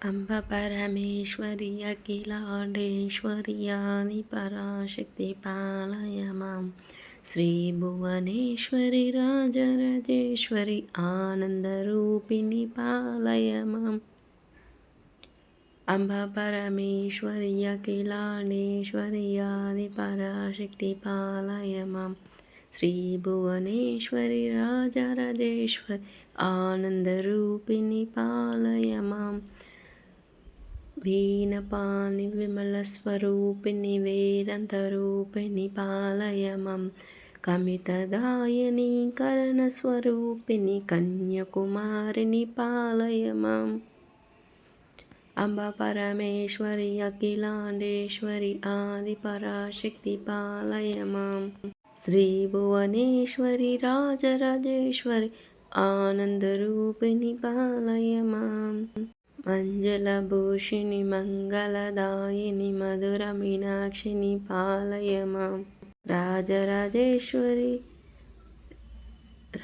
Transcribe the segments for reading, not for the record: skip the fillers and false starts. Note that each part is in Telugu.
అంబ పరమేశ్వరి అఖిలాండేశ్వరి ఆది పరాశక్తి పాలయ మాం. శ్రీ భువనేశ్వరి రాజరాజేశ్వరి ఆనందరూపిణి పాలయ మాం. అంబ పరమేశ్వరి అఖిలాండేశ్వరి ఆది పరాశక్తి పాలయ మాం. శ్రీ భువనేశ్వరి రాజరాజేశ్వరి ఆనందరూపిణి పాలయ మాం. వీణపాణి విమలస్వరూపిణి వేదాంతరూపిణి పాలయ మాం. కమితదాయిని కరణస్వరూపిణి కన్యాకుమారిని పాలయ మాం. అంబ పరమేశ్వరి అఖిలాండేశ్వరి ఆది పరాశక్తి పాలయ మాం. శ్రీ భువనేశ్వరి రాజరాజేశ్వరి ఆనందరూపిణి పాలయ మాం. మంజలభూషిణి మంగళదాయిని మధుర మీనాక్షిని పాలయ మాం. రాజరాజేశ్వరి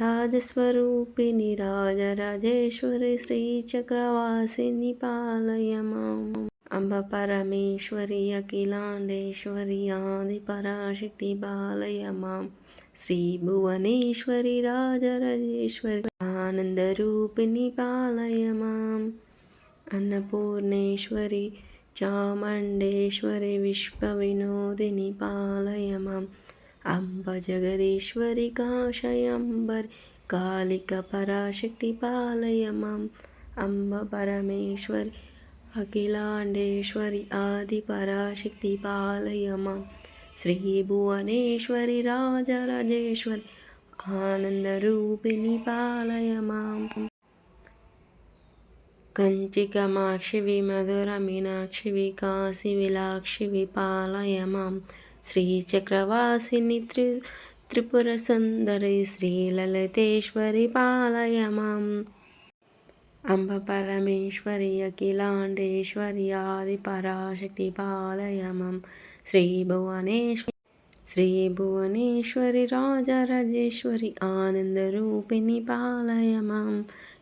రాజస్వరూపిణి రాజరాజేశ్వరి శ్రీచక్రవాసిని పాలయ మాం. అంబ పరమేశ్వరి అఖిలాండేశ్వరి ఆది పరాశక్తి పాలయ మాం. శ్రీ భువనేశ్వరి రాజరాజేశ్వరి ఆనందరూపిణి పాలయ మాం. అన్నపూర్ణేశ్వరి చాముండేశ్వరి విశ్వవినోదిని పాలయ మాం. అంబ జగదీశ్వరి కాశయాంబరి కాళిక పరాశక్తి పాలయ మాం. అంబ పరమేశ్వరి అఖిలాండేశ్వరి ఆది పరాశక్తి పాలయ మాం. శ్రీ భువనేశ్వరి రాజరాజేశ్వరి ఆనందరూపిణి పాలయ మాం. కంచి కామాక్షివి మధుర మీనాక్షివి కాశీ విలాక్షివి పాలయ మాం. శ్రీచక్రవాసిని త్రిపుర సుందరి శ్రీలలితేశ్వరి పాలయ మాం. అంబ పరమేశ్వరి అఖిలాండేశ్వరి ఆది పరాశక్తి పాలయ మాం. శ్రీ భువనేశ్వరి రాజరాజేశ్వరి ఆనందరూపిణి పాలయ మాం.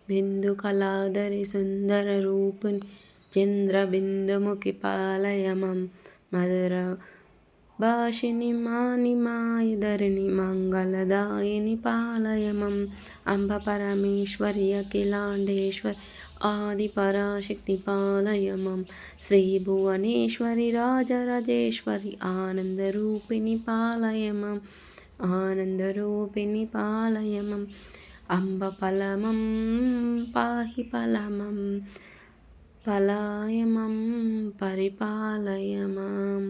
బిందు కళాధరి సుందర రూపిణి చంద్రబిందుముఖి పాలయ మాం. మధుర భాషిని మానిమాయధరిణి మంగళదాయిని పాలయ మాం. అంబ పరమేశ్వరి అఖిలాండేశ్వరి ఆది పరాశక్తి పాలయ మాం. శ్రీ భువనేశ్వరి రాజరాజేశ్వరి ఆనందరూపిణి పాలయ మాం. ఆనందరూపిణి పాలయ మాం. అంబ పలమం పాహి పలమం పలాయ మాం పరిపాలయ మాం.